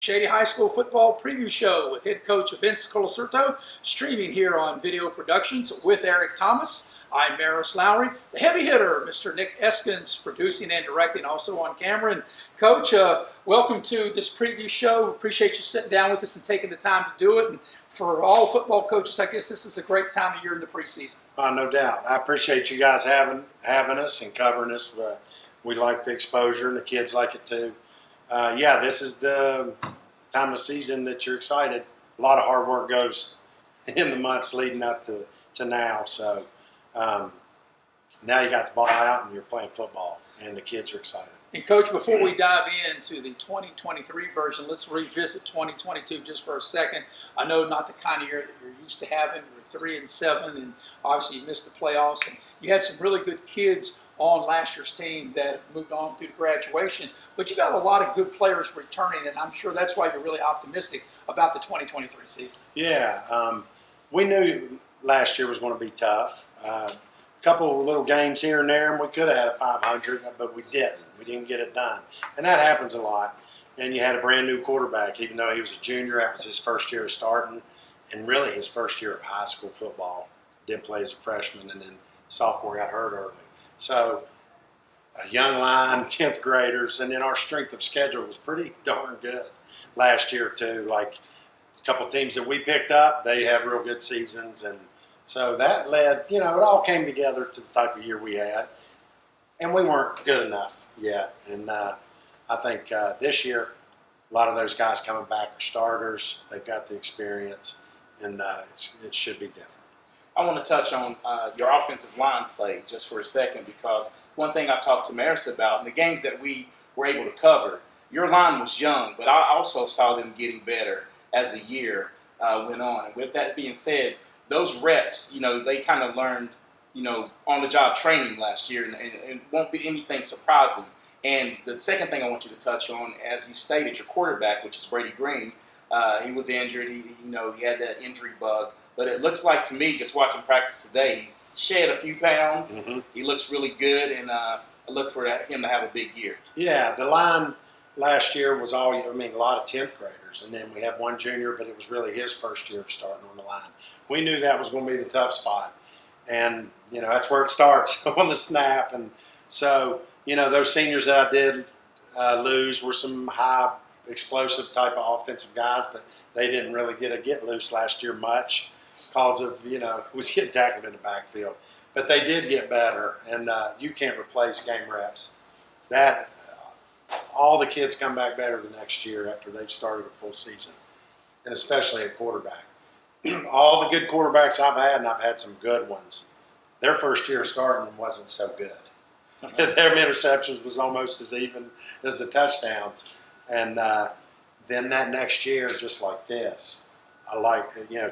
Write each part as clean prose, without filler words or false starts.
Shady High School football preview show with head coach Vince Culicerto, streaming here on Video Productions with Eric Thomas. I'm Maris Lowry, the heavy hitter, Mr. Nick Eskins, producing and directing, also on camera. And Coach, welcome to this preview show. Appreciate you sitting down with us and taking the time to do it. And for all football coaches, I guess this is a great time of year in the preseason. No doubt. I appreciate you guys having us and covering us. We like the exposure, and the kids like it too. Yeah, this is the time of season that you're excited. A lot of hard work goes in the months leading up to now. So now you got the ball out and you're playing football, and the kids are excited. And Coach, before we dive into the 2023 version, let's revisit 2022 just for a second. I know not the kind of year that you're used to having. You're 3-7, and obviously you missed the playoffs. And you had some really good kids on last year's team that have moved on through graduation. But you got a lot of good players returning, and I'm sure that's why you're really optimistic about the 2023 season. Yeah, we knew last year was going to be tough. Couple of little games here and there, and we could have had a 500, but we didn't. We didn't get it done, and that happens a lot. And you had a brand new quarterback, even though he was a junior. That was his first year of starting, and really his first year of high school football. Did play as a freshman, and then sophomore got hurt early. So a young line, 10th graders, and then our strength of schedule was pretty darn good last year too. Like a couple of teams that we picked up, they had real good seasons, and so that led, it all came together to the type of year we had. And we weren't good enough yet. And I think this year, a lot of those guys coming back are starters. They've got the experience, and it should be different. I want to touch on your offensive line play just for a second, because one thing I talked to Maris about in the games that we were able to cover, your line was young, but I also saw them getting better as the year went on. And with that being said, those reps, they kind of learned, on-the-job training last year, and it won't be anything surprising. And the second thing I want you to touch on, as you stated, your quarterback, which is Brady Green, he was injured. He had that injury bug. But it looks like to me, just watching practice today, he's shed a few pounds. Mm-hmm. He looks really good, and I look for him to have a big year. Yeah, the line last year was a lot of 10th graders, and then we had one junior, but it was really his first year of starting on the line. We knew that was going to be the tough spot, and that's where it starts on the snap. And so those seniors that I did lose were some high explosive type of offensive guys, but they didn't really get loose last year much because of was getting tackled in the backfield. But they did get better, and you can't replace game reps. That all the kids come back better the next year after they've started a full season, and especially at quarterback. All the good quarterbacks I've had, and I've had some good ones, their first year starting wasn't so good. Their interceptions was almost as even as the touchdowns. And then that next year, just like this,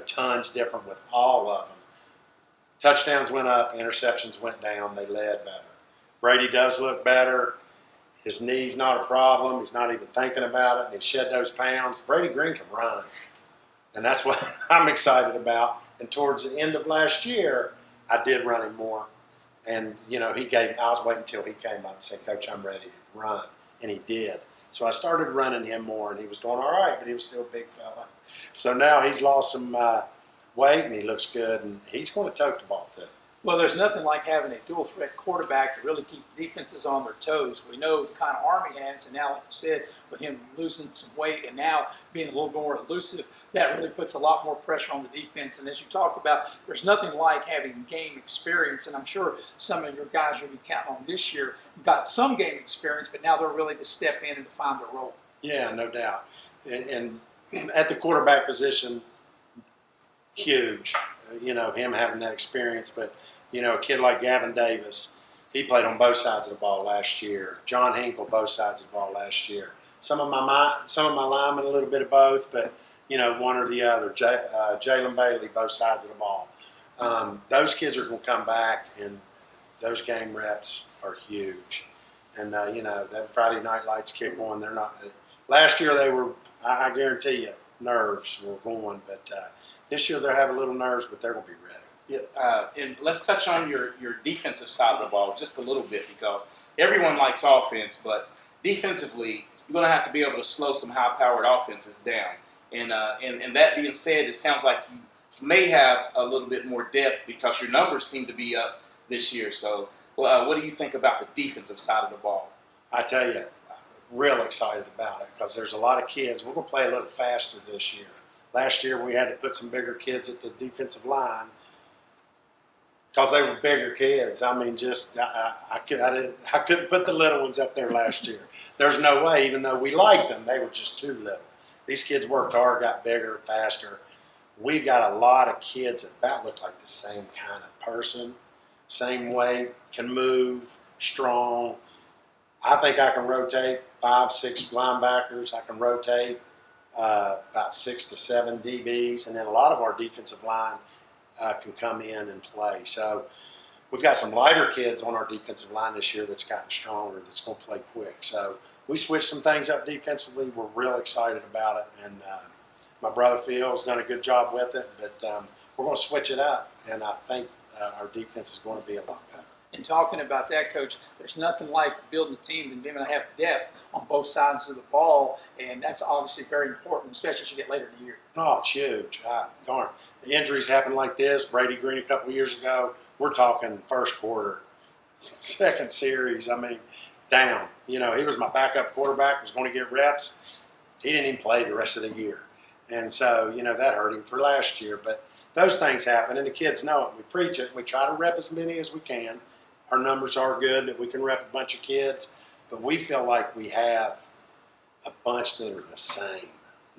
tons different with all of them. Touchdowns went up, interceptions went down, they led better. Brady does look better. His knee's not a problem. He's not even thinking about it. And he shed those pounds. Brady Green can run. And that's what I'm excited about. And towards the end of last year, I did run him more. And, I was waiting until he came up and said, Coach, I'm ready to run. And he did. So I started running him more, and he was doing all right, but he was still a big fella. So now he's lost some weight, and he looks good, and he's going to tote the ball too. Well, there's nothing like having a dual-threat quarterback to really keep defenses on their toes. We know the kind of arm he has, and now, like you said, with him losing some weight and now being a little more elusive, that really puts a lot more pressure on the defense. And as you talk about, there's nothing like having game experience, and I'm sure some of your guys you'll be counting on this year got some game experience, but now they're really to step in and to find their role. Yeah, no doubt. And at the quarterback position, huge, him having that experience. But, a kid like Gavin Davis, he played on both sides of the ball last year. John Hinkle, both sides of the ball last year. Some of my linemen, a little bit of both, but, one or the other. Jalen Bailey, both sides of the ball. Those kids are going to come back, and those game reps are huge. And, that Friday night lights kick on. They're not – last year they were, I guarantee you, nerves were going. But this year they'll have a little nerves, but they're going to be ready. Yeah, and let's touch on your defensive side of the ball just a little bit, because everyone likes offense, but defensively, you're going to have to be able to slow some high-powered offenses down. And that being said, it sounds like you may have a little bit more depth because your numbers seem to be up this year. So what do you think about the defensive side of the ball? I tell you, real excited about it because there's a lot of kids. We're going to play a little faster this year. Last year we had to put some bigger kids at the defensive line because they were bigger kids. I mean, just I couldn't put the little ones up there last year. There's no way, even though we liked them, they were just too little. These kids worked hard, got bigger, faster. We've got a lot of kids that about look like the same kind of person, same weight, can move, strong. I think I can rotate 5, 6 linebackers. I can rotate about 6 to 7 DBs, and then a lot of our defensive line can come in and play. So we've got some lighter kids on our defensive line this year that's gotten stronger, that's going to play quick. So we switched some things up defensively. We're real excited about it, and my brother Phil's done a good job with it, but we're going to switch it up, and I think our defense is going to be a lot better. And talking about that, Coach, there's nothing like building a team and being able to have depth on both sides of the ball, and that's obviously very important, especially as you get later in the year. Oh, it's huge. Darn. The injuries happen like this. Brady Green a couple years ago, we're talking first quarter, second series, I mean, down. You know, he was my backup quarterback, was going to get reps. He didn't even play the rest of the year. And so, you know, that hurt him for last year. But those things happen, and the kids know it. We preach it, and we try to rep as many as we can. Our numbers are good that we can rep a bunch of kids, but we feel like we have a bunch that are the same,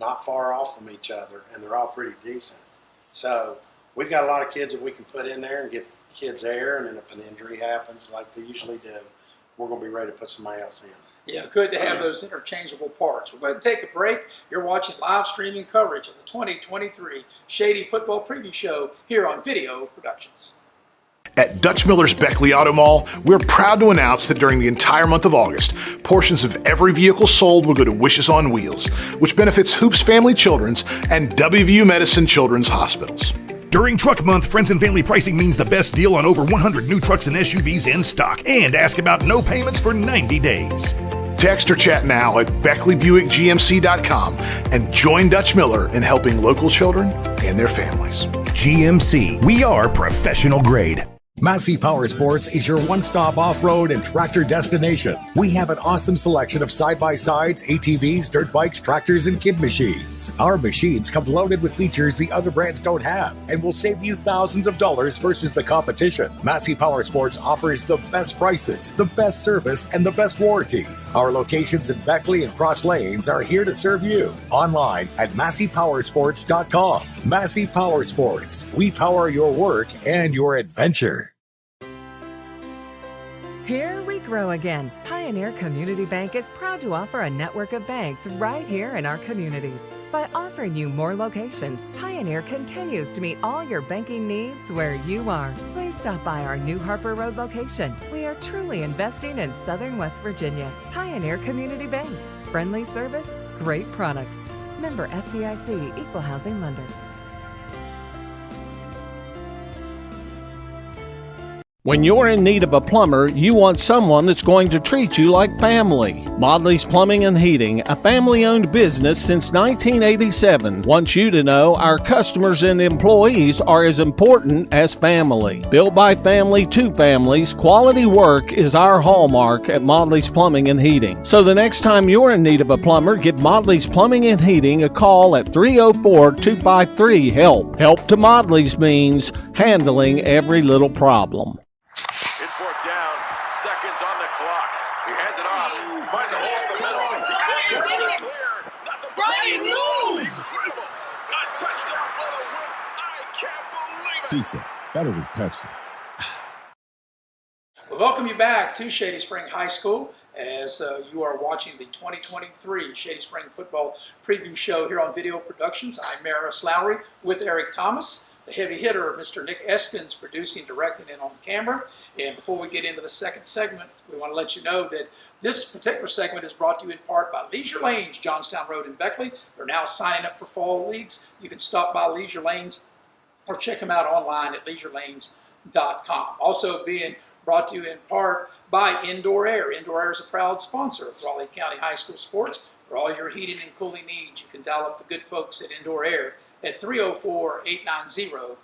not far off from each other, and they're all pretty decent. So we've got a lot of kids that we can put in there and give kids air, and then if an injury happens like they usually do, we're going to be ready to put somebody else in. Yeah, good to have those interchangeable parts. We're going to take a break. You're watching live streaming coverage of the 2023 Shady Football Preview Show here on Video Productions. At Dutch Miller's Beckley Auto Mall, we're proud to announce that during the entire month of August, portions of every vehicle sold will go to Wishes on Wheels, which benefits Hoops Family Children's and WVU Medicine Children's Hospitals. During Truck Month, Friends and Family pricing means the best deal on over 100 new trucks and SUVs in stock. And ask about no payments for 90 days. Text or chat now at BeckleyBuickGMC.com and join Dutch Miller in helping local children and their families. GMC, we are professional grade. Massey Power Sports is your one-stop off-road and tractor destination. We have an awesome selection of side-by-sides, ATVs, dirt bikes, tractors, and kid machines. Our machines come loaded with features the other brands don't have and will save you thousands of dollars versus the competition. Massey Power Sports offers the best prices, the best service, and the best warranties. Our locations in Beckley and Cross Lanes are here to serve you. Online at MasseyPowersports.com. Massey Power Sports. We power your work and your adventure. Here we grow again. Pioneer Community Bank is proud to offer a network of banks right here in our communities. By offering you more locations, Pioneer continues to meet all your banking needs where you are. Please stop by our New Harper Road location. We are truly investing in Southern West Virginia. Pioneer Community Bank. Friendly service, great products. Member FDIC, Equal Housing Lender. When you're in need of a plumber, you want someone that's going to treat you like family. Modley's Plumbing and Heating, a family-owned business since 1987, wants you to know our customers and employees are as important as family. Built by family to families, quality work is our hallmark at Modley's Plumbing and Heating. So the next time you're in need of a plumber, give Modley's Plumbing and Heating a call at 304-253-HELP. Help to Modley's means handling every little problem. Pizza, better with Pepsi. We welcome you back to Shady Spring High School as you are watching the 2023 Shady Spring Football Preview Show here on Video Productions. I'm Maris Lowry with Eric Thomas, the heavy hitter, Mr. Nick Eskins, producing, directing, and on camera. And before we get into the second segment, we want to let you know that this particular segment is brought to you in part by Leisure Lanes, Johnstown Road in Beckley. They're now signing up for fall leagues. You can stop by Leisure Lanes or check them out online at leisurelanes.com. Also being brought to you in part by Indoor Air. Indoor Air is a proud sponsor of Raleigh County High School sports. For all your heating and cooling needs, you can dial up the good folks at Indoor Air at 304-890-2212.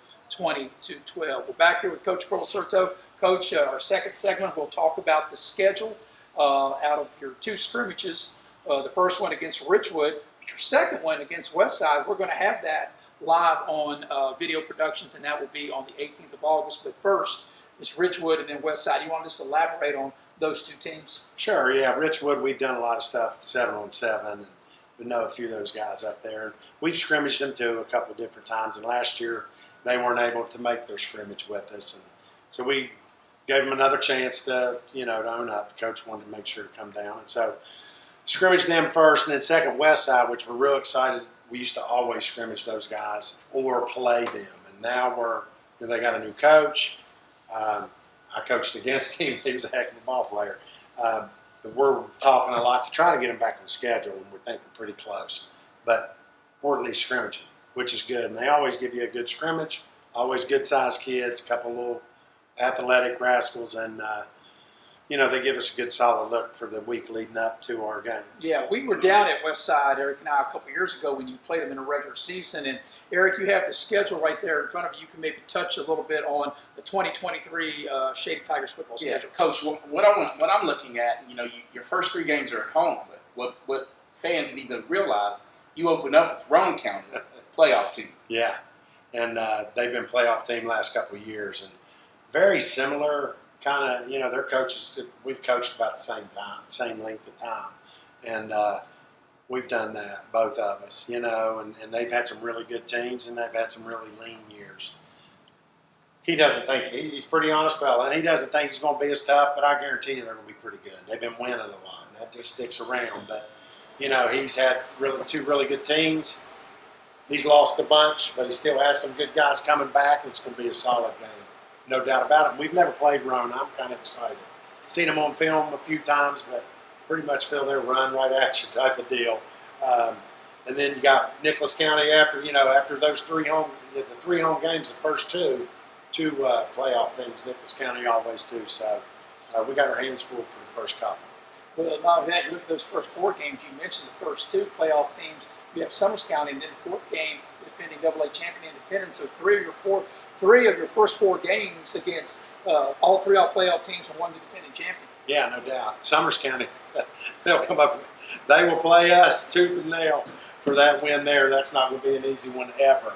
We're back here with Coach Culicerto. Coach, our second segment, we'll talk about the schedule out of your two scrimmages. The first one against Richwood, but your second one against Westside. We're going to have that live on video productions, and that will be on the 18th of August. But first, it's Richwood and then Westside. You want to just elaborate on those two teams? Sure, yeah. Richwood, we've done a lot of stuff 7-on-7, and we know a few of those guys out there. And we've scrimmaged them too a couple of different times. And last year, they weren't able to make their scrimmage with us, and so we gave them another chance to, to own up. The coach wanted to make sure to come down, and so scrimmage them first, and then second Westside, which we're real excited. We used to always scrimmage those guys or play them, and now they got a new coach. I coached against him. He was a heck of a ball player. But we're talking a lot to try to get him back on the schedule, and we think we're pretty close. But we're at least scrimmaging, which is good. And they always give you a good scrimmage, always good-sized kids, a couple little athletic rascals, and they give us a good solid look for the week leading up to our game. Yeah, we were down at Westside, Eric and I, a couple years ago when you played them in a regular season. And Eric, you have the schedule right there in front of you. You can maybe touch a little bit on the 2023 Shady Tigers football schedule. Coach, what I'm looking at, your first three games are at home, but what fans need to realize, you open up with Roane County, playoff team. Yeah, and they've been playoff team last couple of years, and very similar. Kind of, their coaches, we've coached about the same same length of time. And we've done that, both of us, and they've had some really good teams, and they've had some really lean years. He doesn't think, he's a pretty honest fella, and he doesn't think he's going to be as tough, but I guarantee you they're going to be pretty good. They've been winning a lot, and that just sticks around. But, he's had two really good teams. He's lost a bunch, but he still has some good guys coming back. It's going to be a solid game. No doubt about it. We've never played Roane. I'm kind of excited. Seen them on film a few times, but pretty much feel they'll run right at you type of deal. And then you got Nicholas County after those the three home games, the first two playoff teams. Nicholas County always too. So we got our hands full for the first couple. Well, not only that, you look at those first four games. You mentioned the first two playoff teams. You have Summers County, and then the fourth game, the defending AA champion Independence. So three of your first four games against all three playoff teams and one the defending champion. Yeah, no doubt. Summers County, they'll come up. They will play us tooth and nail for that win there. That's not going to be an easy one ever.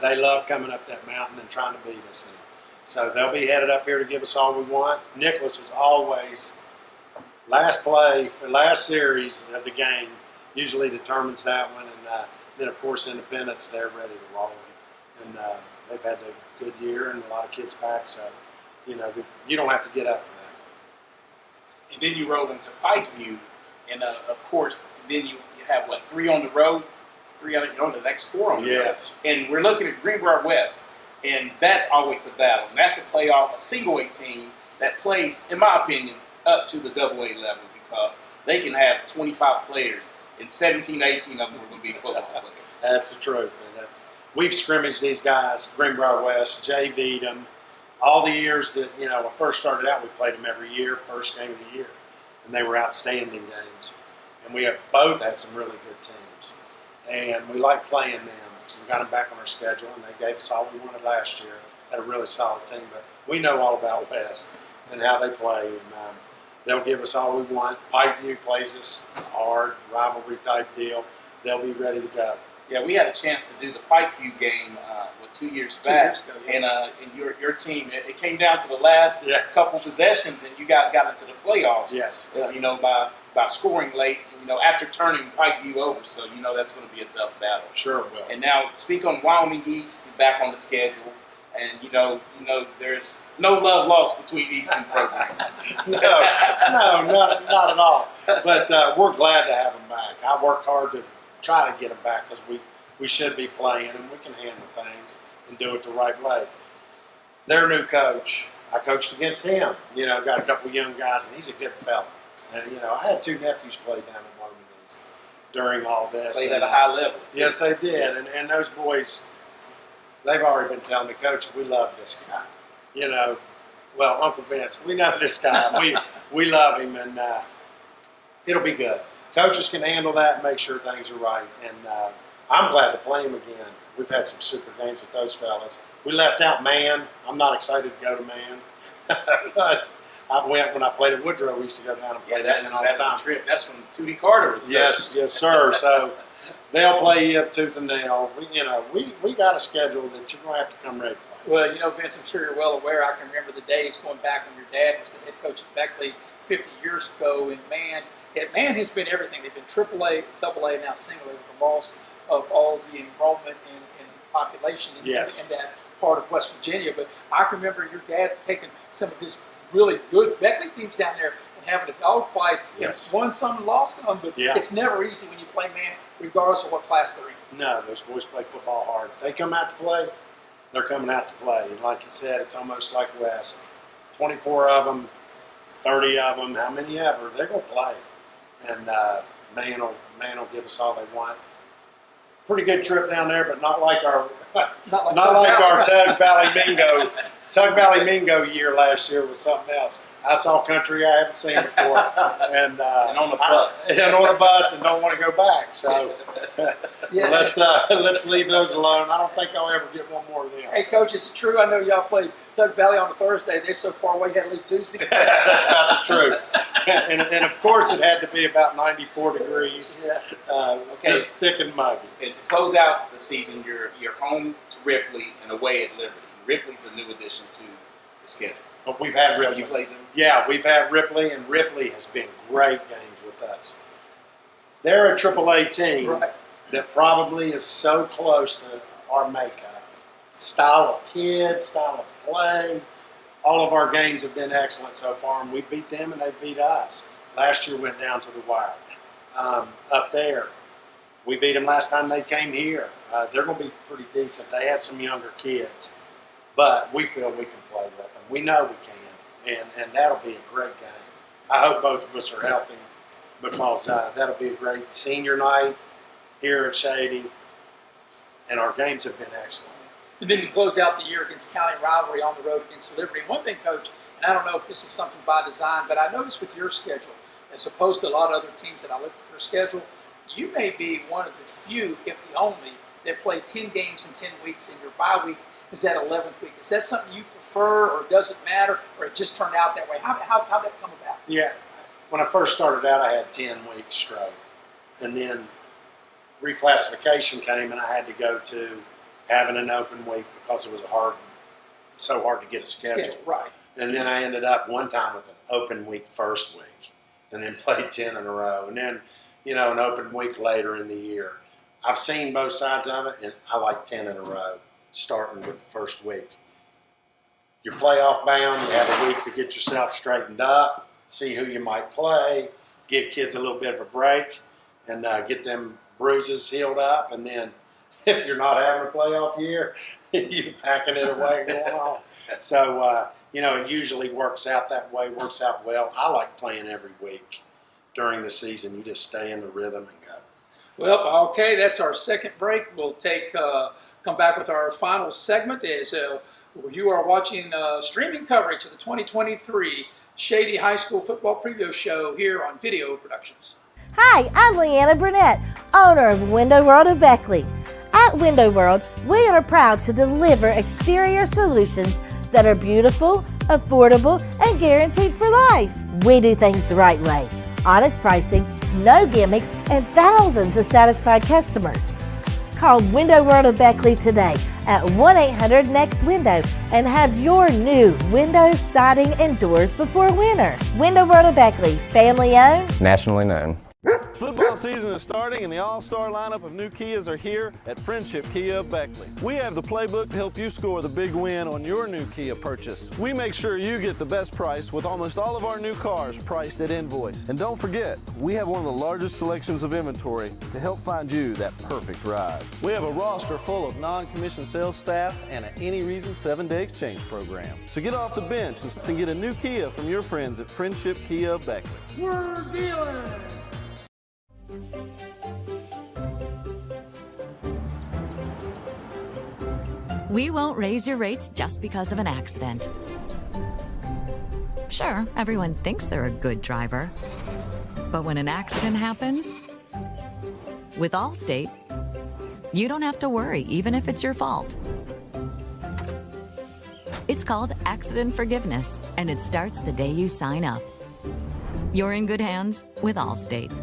They love coming up that mountain and trying to beat us. And so they'll be headed up here to give us all we want. Nicholas is always last series of the game usually determines that one. And then, of course, Independence, they're ready to roll. And they've had a good year and a lot of kids back. So, you don't have to get up for that. And then you roll into Pikeview, and of course, then you have, 3 on the road, 3 on the next 4 on the road. Yes. And we're looking at Greenbrier West, and that's always a battle. And that's a single A team that plays, in my opinion, up to the AA level because they can have 25 players, and 17, 18 of them are going to be football players. That's the truth. And we've scrimmaged these guys, Greenbrier West, JV'd them. All the years that, when I first started out, we played them every year, first game of the year. And they were outstanding games. And we have both had some really good teams. And we like playing them. We got them back on our schedule, and they gave us all we wanted last year. Had a really solid team. But we know all about West and how they play. And they'll give us all we want. Pikeview plays us hard, rivalry type deal. They'll be ready to go. Yeah, we had a chance to do the Pikeview game 2 years back, and your team, it came down to the last couple possessions, and you guys got into the playoffs. Yes. By scoring late, after turning Pikeview over, so that's going to be a tough battle. Sure it will. And now, speak on Wyoming East, back on the schedule, and there's no love lost between these two programs. No, not at all. But we're glad to have them back. I worked hard to try to get them back because we should be playing and we can handle things and do it the right way. Their new coach, I coached against him. Got a couple of young guys, and he's a good fella. And I had 2 nephews play down in Wyoming East during all this. Played at a high level. Too. Yes, they did. And those boys, they've already been telling me, Coach, we love this guy. Well, Uncle Vince, we know this guy. we love him, and it'll be good. Coaches can handle that and make sure things are right. And I'm glad to play him again. We've had some super games with those fellas. We left out Man. I'm not excited to go to Man. But I went when I played at Woodrow. We used to go down and play Man all the time. That's a trip. That's when Tootie Carter was Yes, sir. So they'll play you up tooth and nail. We got a schedule that you're going to have to come ready to play. Well, Vince, I'm sure you're well aware. I can remember the days going back when your dad was the head coach at Beckley 50 years ago. And Man has been everything. They've been AAA, AA, now single A with the loss of all the enrollment and population in that part of West Virginia. But I can remember your dad taking some of his really good Beckley teams down there and having a dogfight. Yes. Won some, lost some, but it's never easy when you play Man, regardless of what class they're in. No, those boys play football hard. If they come out to play, they're coming out to play. And like you said, it's almost like West. 24 of them, 30 of them, how many ever, they're going to play. And Man will give us all they want. Pretty good trip down there, but not like our Tug Valley Mingo year last year was something else. I saw country I haven't seen before, and on the bus, and don't want to go back. So let's leave those alone. I don't think I'll ever get one more of them. Hey, Coach, is it true? I know y'all played Tug Valley on a Thursday. They're so far away, you had to leave Tuesday. That's about the truth. And of course, it had to be about 94 degrees. Just thick and muggy. And to close out the season, you're home to Ripley and away at Liberty. Ripley's a new addition to the schedule. But we've had Ripley. You played them? Yeah, we've had Ripley, and Ripley has been great games with us. They're a AAA team that probably is so close to our makeup. Style of kids, style of play. All of our games have been excellent so far, and we beat them and they beat us. Last year went down to the wire. Up there, we beat them last time they came here. They're going to be pretty decent. They had some younger kids, but we feel we can play with them. We know we can, and that'll be a great game. I hope both of us are healthy because that'll be a great senior night here at Shady, and our games have been excellent. And then you close out the year against county rivalry on the road against Liberty. One thing, Coach, and I don't know if this is something by design, but I noticed with your schedule, as opposed to a lot of other teams that I looked at their schedule, you may be one of the few, if the only, that play 10 games in 10 weeks, and your bye week is that 11th week. Is that something you prefer, or does it matter, or it just turned out that way? How'd that come about? Yeah, when I first started out, I had 10 weeks straight, and then reclassification came, and I had to go to having an open week because it was so hard to get a schedule. Right. And then I ended up one time with an open week first week, and then played 10 in a row, and then an open week later in the year. I've seen both sides of it, and I like 10 in a row, starting with the first week. You're playoff bound. You have a week to get yourself straightened up, see who you might play, give kids a little bit of a break, and get them bruises healed up. And then if you're not having a playoff year, you're packing it away and going on. So, it usually works out that way, works out well. I like playing every week during the season. You just stay in the rhythm and go. Well, okay, that's our second break. We'll come back with our final segment as you are watching streaming coverage of the 2023 Shady High School Football Preview Show here on Video Productions. Hi, I'm Leanna Burnett, owner of Window World of Beckley. At Window World, we are proud to deliver exterior solutions that are beautiful, affordable, and guaranteed for life. We do things the right way. Honest pricing, no gimmicks, and thousands of satisfied customers. Call Window World of Beckley today at 1-800-NEXT-WINDOW and have your new windows, siding, and doors before winter. Window World of Beckley, family owned, nationally known. Football season is starting and the all-star lineup of new Kias are here at Friendship Kia of Beckley. We have the playbook to help you score the big win on your new Kia purchase. We make sure you get the best price with almost all of our new cars priced at invoice. And don't forget, we have one of the largest selections of inventory to help find you that perfect ride. We have a roster full of non-commissioned sales staff and an any reason 7-day exchange program. So get off the bench and get a new Kia from your friends at Friendship Kia of Beckley. We're dealing! We won't raise your rates just because of an accident. Sure, everyone thinks they're a good driver. But when an accident happens, with Allstate, you don't have to worry, even if it's your fault. It's called Accident Forgiveness, and it starts the day you sign up. You're in good hands with Allstate.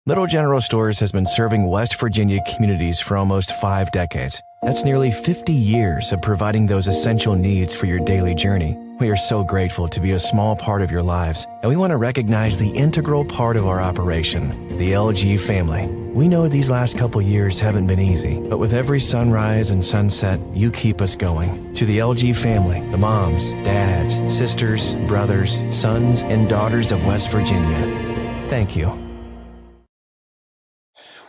Little General Stores has been serving West Virginia communities for almost 5 decades. That's nearly 50 years of providing those essential needs for your daily journey. We are so grateful to be a small part of your lives, and we want to recognize the integral part of our operation, the LG family. We know these last couple years haven't been easy, but with every sunrise and sunset, you keep us going. To the LG family, the moms, dads, sisters, brothers, sons, and daughters of West Virginia, thank you.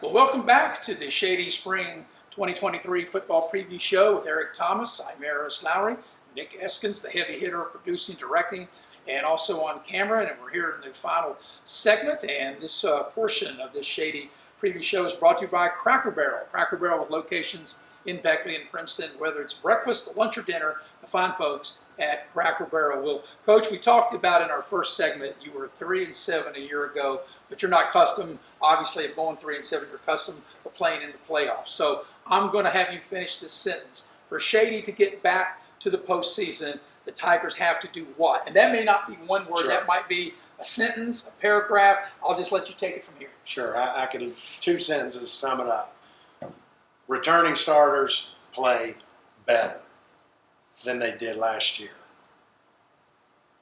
Well, welcome back to the Shady Spring 2023 football preview show with Eric Thomas. I'm Maris Lowry, Nick Eskins, the heavy hitter, producing, directing, and also on camera. And we're here in the final segment. And this portion of this Shady preview show is brought to you by Cracker Barrel. Cracker Barrel with locations in Beckley and Princeton, whether it's breakfast, lunch, or dinner, the fine folks at Cracker Barrel will. Coach, we talked about in our first segment, you were 3-7 a year ago, but you're not custom, obviously, of going 3-7. You're custom of playing in the playoffs. So I'm going to have you finish this sentence. For Shady to get back to the postseason, the Tigers have to do what? And that may not be one word. Sure. That might be a sentence, a paragraph. I'll just let you take it from here. Sure. I can 2 sentences to sum it up. Returning starters play better than they did last year.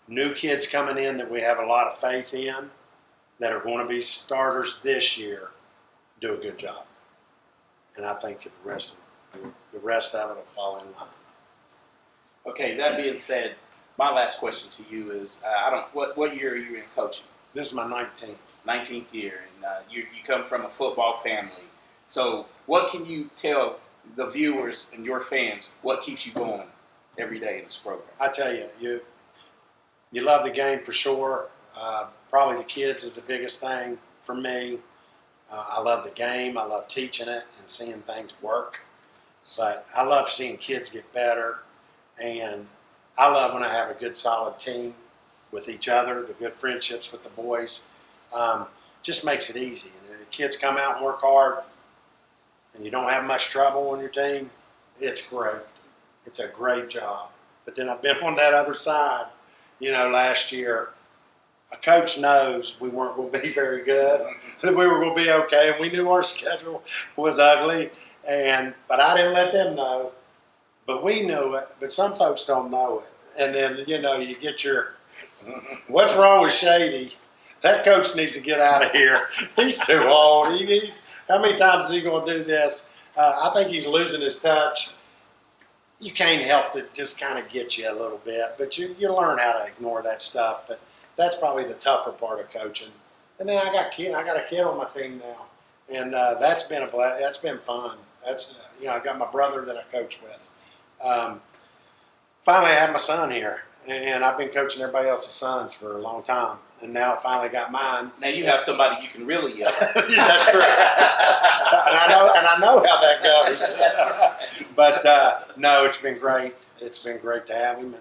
New kids coming in that we have a lot of faith in that are going to be starters this year do a good job. And I think the rest of it will fall in line. Okay, that being said, my last question to you is, what year are you in coaching? This is my 19th. 19th year, and you come from a football family. So what can you tell the viewers and your fans, what keeps you going every day in this program? I tell you, you love the game for sure. Probably the kids is the biggest thing for me. I love the game. I love teaching it and seeing things work. But I love seeing kids get better. And I love when I have a good, solid team with each other, the good friendships with the boys. Just makes it easy. And the kids come out and work hard, and you don't have much trouble on your team. It's great. It's a great job. But then I've been on that other side. Last year, a coach knows we weren't going to be very good, that we were going to be okay, and we knew our schedule was ugly. But I didn't let them know. But we knew it, but some folks don't know it. And then, you get your, what's wrong with Shady? That coach needs to get out of here. He's too old. How many times is he going to do this? I think he's losing his touch. You can't help to just kind of get you a little bit, but you learn how to ignore that stuff. But that's probably the tougher part of coaching. And then I got a kid on my team now, and that's been fun. That's I got my brother that I coach with. Finally, I have my son here, and I've been coaching everybody else's sons for a long time, and now I finally got mine. Now you have somebody you can really yell at. Yeah, that's true. and I know how that goes. That's right. But no, it's been great. It's been great to have him,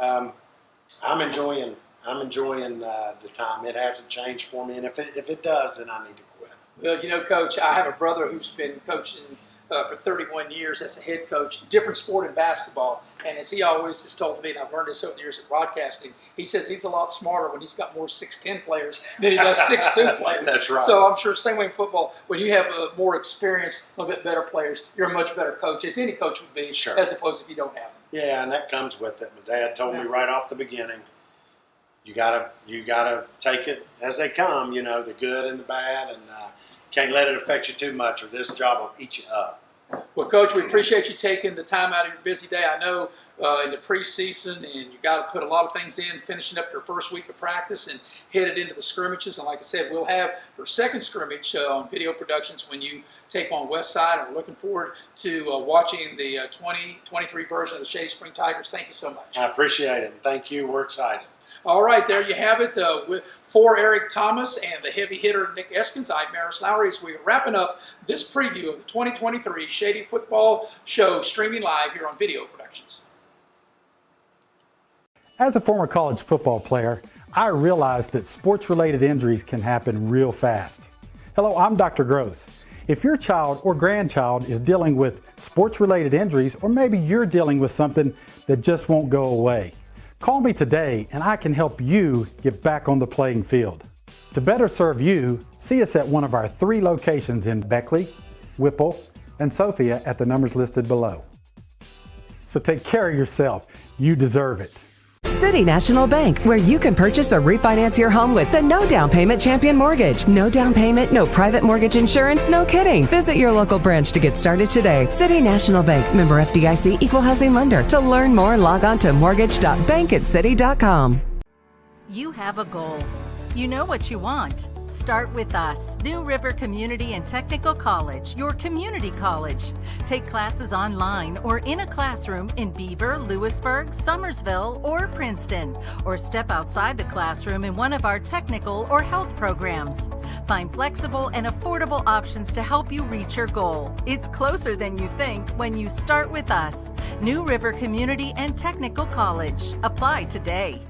and I'm enjoying the time. It hasn't changed for me, and if it does, then I need to quit. Well, Coach, I have a brother who's been coaching for 31 years as a head coach, different sport in basketball. And as he always has told me, and I've learned this over the years of broadcasting, he says he's a lot smarter when he's got more 6'10" players than he does 6'2" players. That's right. So I'm sure same way in football, when you have more experienced, a little bit better players, you're a much better coach, as any coach would be, sure, as opposed to if you don't have them. Yeah, and that comes with it. My dad told me right off the beginning, you gotta take it as they come, the good and the bad, and can't let it affect you too much, or this job will eat you up. Well, Coach, we appreciate you taking the time out of your busy day. I know in the preseason, and you got to put a lot of things in, finishing up your first week of practice and headed into the scrimmages. And like I said, we'll have your second scrimmage on Video Productions when you take on Westside, and we're looking forward to watching the 2023 version of the Shady Spring Tigers. Thank you so much. I appreciate it. Thank you. We're excited. All right, there you have it. For Eric Thomas and the heavy hitter Nick Eskins, I'm Maris Lowry, as we're wrapping up this preview of the 2023 Shady Football Show, streaming live here on Video Productions. As a former college football player, I realized that sports-related injuries can happen real fast. Hello, I'm Dr. Gross. If your child or grandchild is dealing with sports-related injuries, or maybe you're dealing with something that just won't go away, call me today and I can help you get back on the playing field. To better serve you, see us at one of our 3 locations in Beckley, Whipple, and Sophia at the numbers listed below. So take care of yourself. You deserve it. City National Bank, where you can purchase or refinance your home with the no down payment Champion Mortgage. No down payment, no private mortgage insurance, no kidding. Visit your local branch to get started today. City National Bank, member FDIC, equal housing lender. To learn more, log on to mortgage.bankatcity.com. You have a goal. You know what you want. Start with us, New River Community and Technical College, your community college. Take classes online or in a classroom in Beaver, Lewisburg, Summersville, or Princeton, or step outside the classroom in one of our technical or health programs. Find flexible and affordable options to help you reach your goal. It's closer than you think when you start with us, New River Community and Technical College. Apply today.